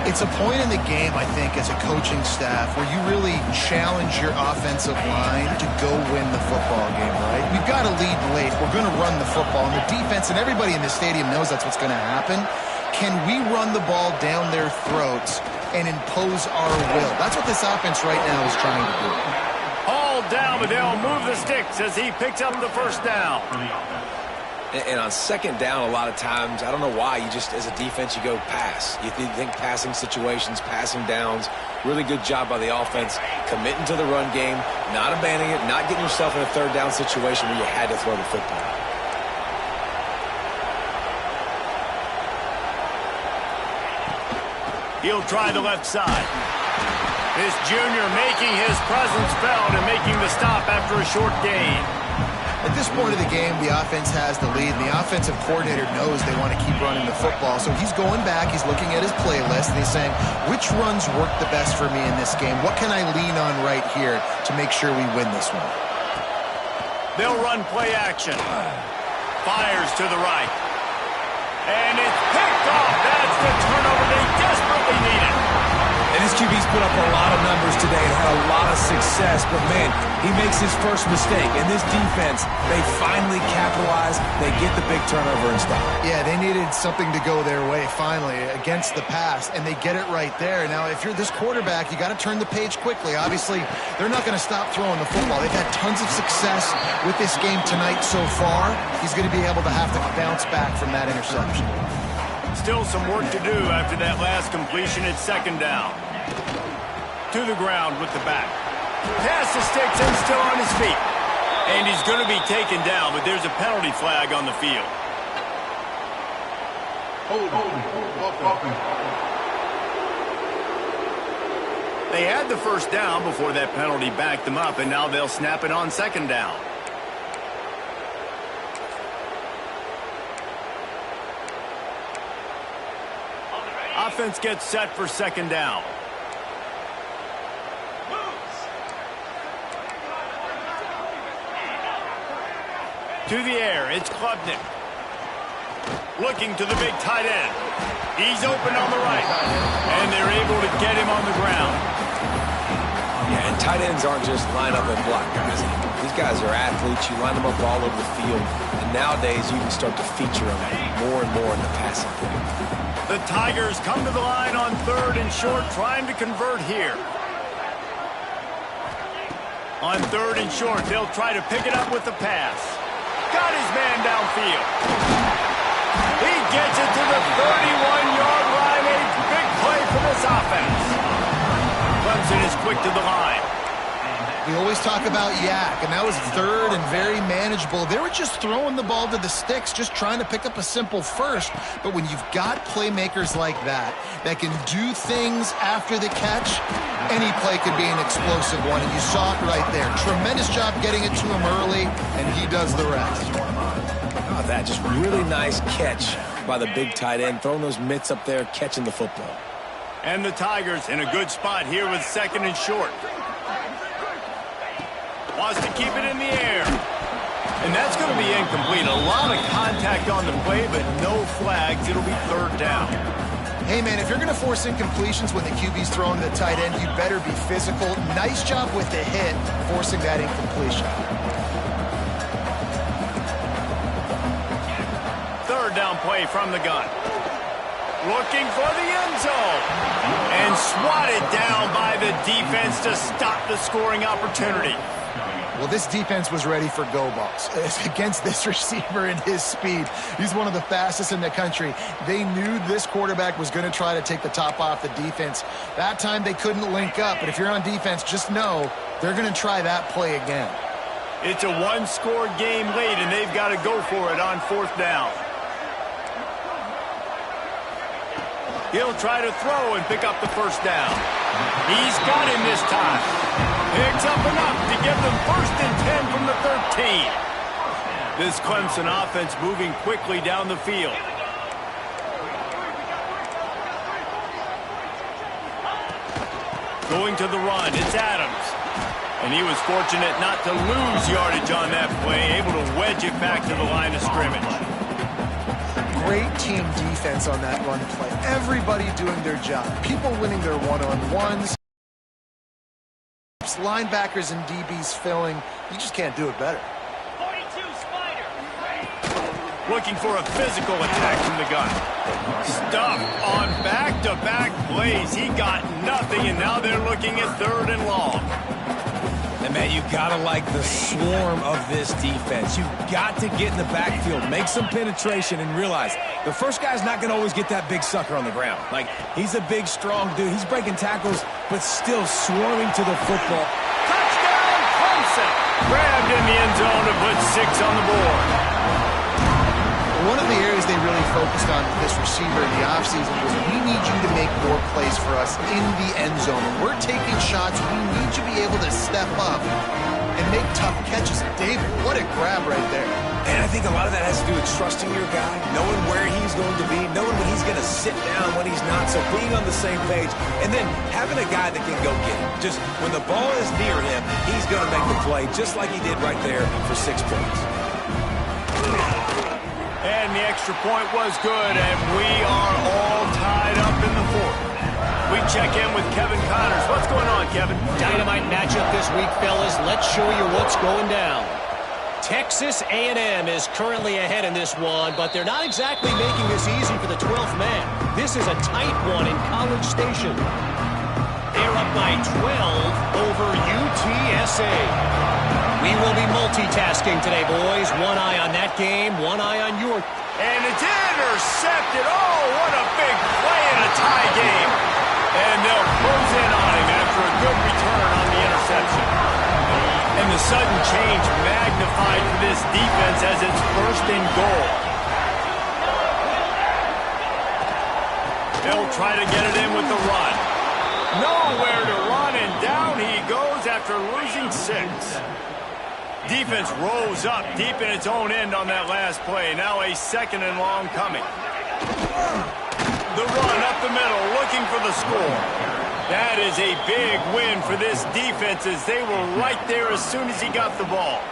It's a point in the game, I think, as a coaching staff where you really challenge your offensive line to go win the football game, right? We've got to lead late. We're going to run the football. And the defense and everybody in the stadium knows that's what's going to happen. Can we run the ball down their throats and impose our will? That's what this offense right now is trying to do. All down, but they'll move the sticks as he picks up the first down. And on second down, a lot of times, I don't know why, you just, as a defense, you go pass. You think passing situations, passing downs. Really good job by the offense, committing to the run game, not abandoning it, not getting yourself in a third down situation where you had to throw the football. He'll try the left side. This junior making his presence felt and making the stop after a short gain. At this point of the game, the offense has the lead, and the offensive coordinator knows they want to keep running the football. So he's going back, he's looking at his playlist, and he's saying, which runs work the best for me in this game? What can I lean on right here to make sure we win this one? They'll run play action. Fires to the right. And it's picked off. That's the turnover they desperately needed. And his QB's put up a lot of numbers today and had a lot of success, but man, he makes his first mistake. And this defense, they finally capitalize. They get the big turnover and stop. Yeah, they needed something to go their way finally against the pass, and they get it right there. Now, if you're this quarterback, you got to turn the page quickly. Obviously, they're not going to stop throwing the football. They've had tons of success with this game tonight so far. He's going to be able to have to bounce back from that interception. Still some work to do after that last completion at second down. To the ground with the back. Pass the sticks and still on his feet. And he's going to be taken down, but there's a penalty flag on the field. They had the first down before that penalty backed them up, and now they'll snap it on second down. Offense gets set for second down. To the air, it's Klubnik. Looking to the big tight end. He's open on the right. And they're able to get him on the ground. Yeah, and tight ends aren't just line up and block guys. These guys are athletes. You line them up all over the field. And nowadays, you can start to feature them more and more in the passing game. The Tigers come to the line on third and short, trying to convert here. On third and short, they'll try to pick it up with the pass. Got his man downfield. He gets it to the 31-yard line. A big play for this offense. Clemson is quick to the line. We always talk about Yak, and that was third and very manageable. They were just throwing the ball to the sticks, just trying to pick up a simple first. But when you've got playmakers like that can do things after the catch, any play could be an explosive one, and you saw it right there. Tremendous job getting it to him early, and he does the rest. Oh, that just really nice catch by the big tight end, throwing those mitts up there, catching the football. And the Tigers in a good spot here with second and short. Wants to keep it in the air. And that's going to be incomplete. A lot of contact on the play, but no flags. It'll be third down. Hey, man, if you're going to force incompletions when the QB's throwing to the tight end, you better be physical. Nice job with the hit, forcing that incompletion. Third down play from the gun. Looking for the end zone. And swatted down by the defense to stop the scoring opportunity. Well, this defense was ready for go balls. Against this receiver and his speed, he's one of the fastest in the country. They knew this quarterback was going to try to take the top off the defense. That time they couldn't link up, but if you're on defense, just know they're going to try that play again. It's a one-score game late, and they've got to go for it on fourth down. He'll try to throw and pick up the first down. He's got him this time. Picks up enough to give them first and 10 from the 13. This Clemson offense moving quickly down the field. Going to the run, it's Adams. And he was fortunate not to lose yardage on that play, able to wedge it back to the line of scrimmage. Great team defense on that run play. Everybody doing their job. People winning their one-on-ones. Linebackers and DBs filling. You just can't do it better. 42 Spider. Looking for a physical attack from the gun. Stuffed on back-to-back plays. He got nothing, and now they're looking at third and long. And, man, you got to like the swarm of this defense. You got to get in the backfield, make some penetration, and realize the first guy's not going to always get that big sucker on the ground. Like, he's a big, strong dude. He's breaking tackles, but still swarming to the football. Touchdown, Clemson! Grabbed in the end zone to put 6 on the board. One of the areas they really focused on with this receiver in the offseason was we need you to make more plays for us in the end zone. When we're taking shots, we need you to be able to step up and make tough catches. David, what a grab right there. And I think a lot of that has to do with trusting your guy, knowing where he's going to be, knowing when he's going to sit down, when he's not, so being on the same page, and then having a guy that can go get it. Just when the ball is near him, he's going to make the play, just like he did right there for 6 points. And the extra point was good, and we are all tied up in the fourth. We check in with Kevin Connors. What's going on, Kevin? Dynamite matchup this week, fellas. Let's show you what's going down. Texas A&M is currently ahead in this one, but they're not exactly making this easy for the 12th man. This is a tight one in College Station. They're up by 12 over UTSA. We will be multitasking today, boys. One eye on that game, one eye on your... And it's intercepted. Oh, what a big play in a tie game. And they'll close in on him after a good return on the interception. And the sudden change magnified for this defense as it's first and goal. They'll try to get it in with the run. Nowhere to run, and down he goes after losing 6. Defense rose up deep in its own end on that last play. Now a 2nd and long coming. The run up the middle, looking for the score. That is a big win for this defense as they were right there as soon as he got the ball.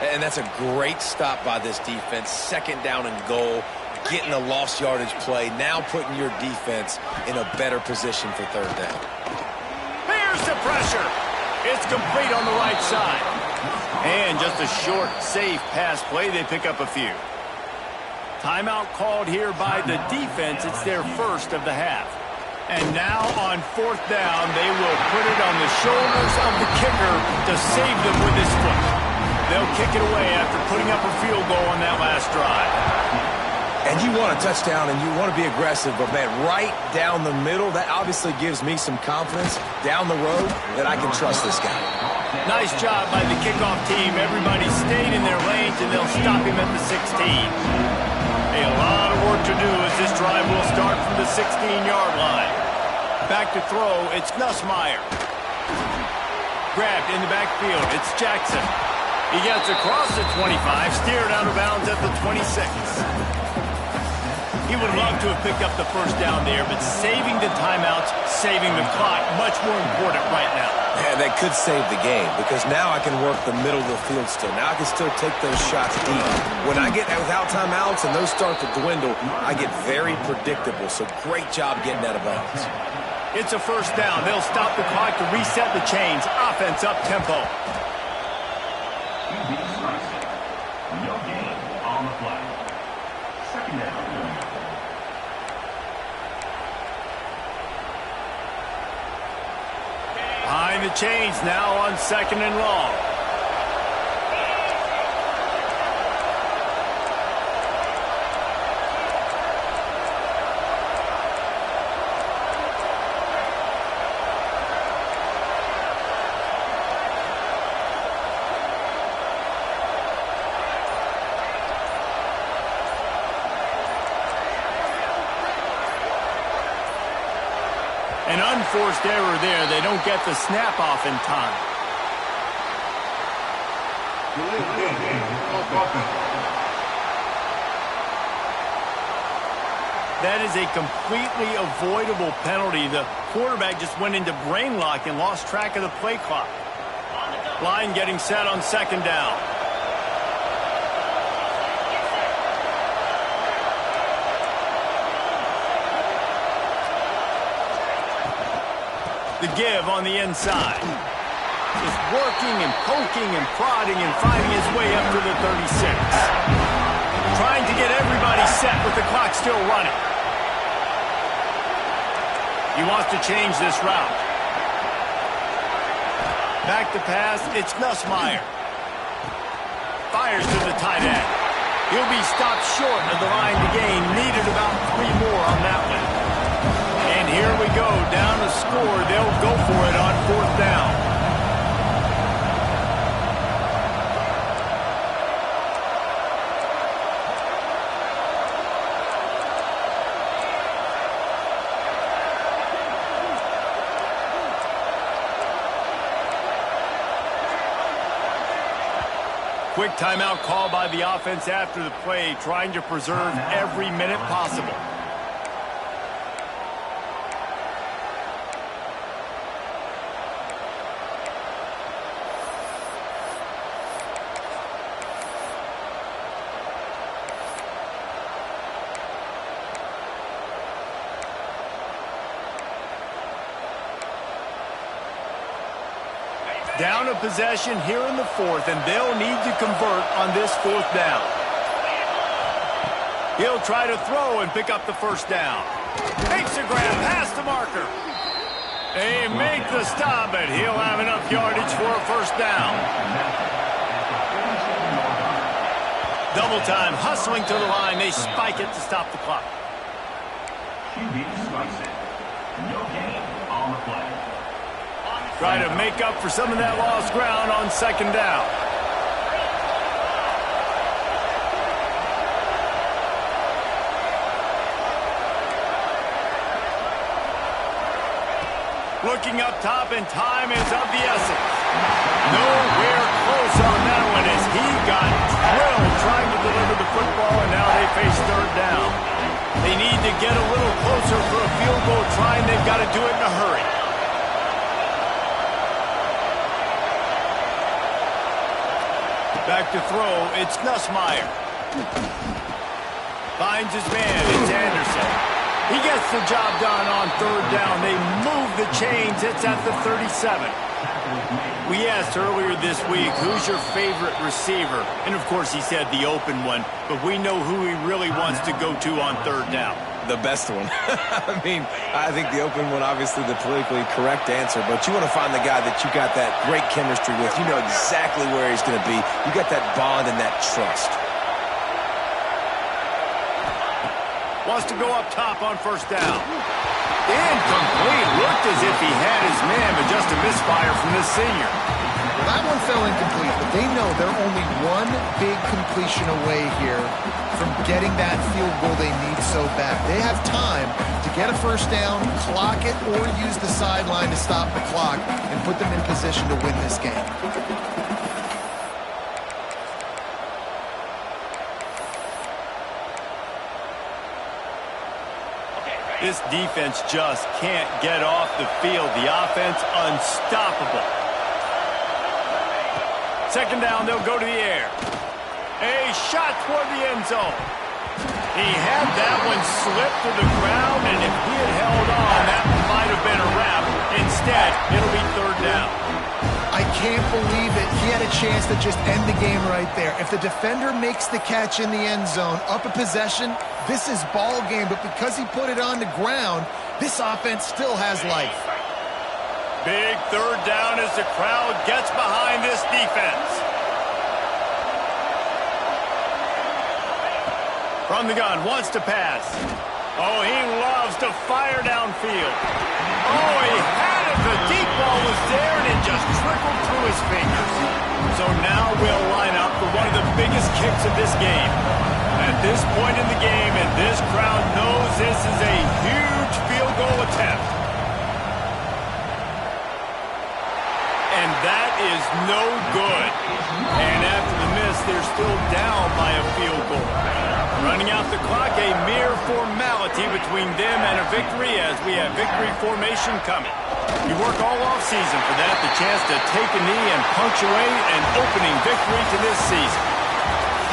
And that's a great stop by this defense. 2nd down and goal, getting a lost yardage play, now putting your defense in a better position for 3rd down. Here's the pressure. It's complete on the right side. And just a short, safe pass play. They pick up a few. Timeout called here by the defense. It's their first of the half. And now on 4th down, they will put it on the shoulders of the kicker to save them with his foot. They'll kick it away after putting up a field goal on that last drive. And you want a touchdown and you want to be aggressive, but man, right down the middle, that obviously gives me some confidence down the road that I can trust this guy. Nice job by the kickoff team. Everybody stayed in their lanes, and they'll stop him at the 16. A lot of work to do as this drive will start from the 16-yard line. Back to throw, it's Nussmeier. Grabbed in the backfield, it's Jackson. He gets across the 25, steered out of bounds at the 26. He would love to have picked up the first down there, but saving the timeouts, saving the clock, much more important right now. Yeah, that could save the game because now I can work the middle of the field still. Now I can still take those shots deep. When I get without timeouts and those start to dwindle, I get very predictable. So great job getting out of bounds. It's a first down. They'll stop the clock to reset the chains. Offense up tempo. No gain on the flag. 2nd down. Behind the chains now on 2nd and long. An unforced error there. They don't get the snap off in time. That is a completely avoidable penalty. The quarterback just went into brain lock and lost track of the play clock. Line getting set on 2nd down. The give on the inside. Just working and poking and prodding and finding his way up to the 36. Trying to get everybody set with the clock still running. He wants to change this route. Back to pass, it's Nussmeier. Fires to the tight end. He'll be stopped short of the line to gain. Needed about 3 more on that one. And here we go, down to score. They'll go for it on 4th down. Quick timeout call by the offense after the play, trying to preserve every minute possible. Down a possession here in the fourth, and they'll need to convert on this fourth down. He'll try to throw and pick up the first down. Makes a grab past the marker. They make the stop, but he'll have enough yardage for a first down. Double time, hustling to the line. They spike it to stop the clock. QB spikes it. No gain on the play. Try to make up for some of that lost ground on second down. Looking up top, and time is of the essence. Nowhere close on that one as he got drilled trying to deliver the football, and now they face third down. They need to get a little closer for a field goal try, and they've got to do it in a hurry. Back to throw, it's Nussmeier. Finds his man, it's Anderson. He gets the job done on third down. They move the chains, it's at the 37. We asked earlier this week, who's your favorite receiver? And of course he said the open one, but we know who he really wants to go to on third down. The best one. I mean, I think the open one, obviously the politically correct answer, but you want to find the guy that you got that great chemistry with. You know exactly where he's going to be. You got that bond and that trust. Wants to go up top on first down. Incomplete. Looked as if he had his man, but just a misfire from this senior. Well, that one fell incomplete, but they know they're only one big completion away here from getting that field goal they need so bad. They have time to get a first down, clock it, or use the sideline to stop the clock and put them in position to win this game. This defense just can't get off the field. The offense unstoppable. Second down, they'll go to the air. A shot toward the end zone. He had that one slip to the ground, and if he had held on, that might have been a wrap. Instead, it'll be third down. I can't believe it. He had a chance to just end the game right there. If the defender makes the catch in the end zone, up a possession, this is ball game. But because he put it on the ground, this offense still has life. Big third down as the crowd gets behind this defense. From the gun, wants to pass. Oh, he loves to fire downfield. Oh, he had it. The deep ball was there, and it just trickled through his fingers. So now we'll line up for one of the biggest kicks of this game. At this point in the game, and this crowd knows this is a huge field goal attempt. And that is no good. And after the miss, they're still down by a field goal. Running out the clock, a mere formality between them and a victory as we have victory formation coming. You work all offseason for that, the chance to take a knee and punctuate an opening victory to this season.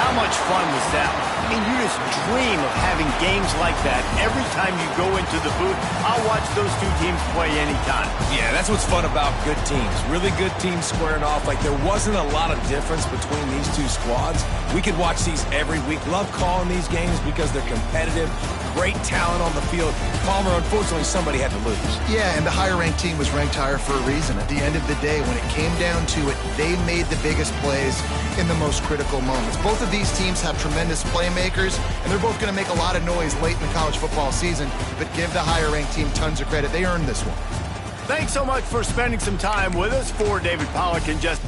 How much fun was that? I mean, you just dream of having games like that every time you go into the booth. I'll watch those two teams play anytime. Yeah, that's what's fun about good teams. Really good teams squaring off. Like, there wasn't a lot of difference between these two squads. We could watch these every week. Love calling these games because they're competitive. Great talent on the field. Palmer, unfortunately, somebody had to lose. Yeah, and the higher-ranked team was ranked higher for a reason. At the end of the day, when it came down to it, they made the biggest plays in the most critical moments. Both of these teams have tremendous playmakers, and they're both going to make a lot of noise late in the college football season, but give the higher-ranked team tons of credit. They earned this one. Thanks so much for spending some time with us. For David Pollack and just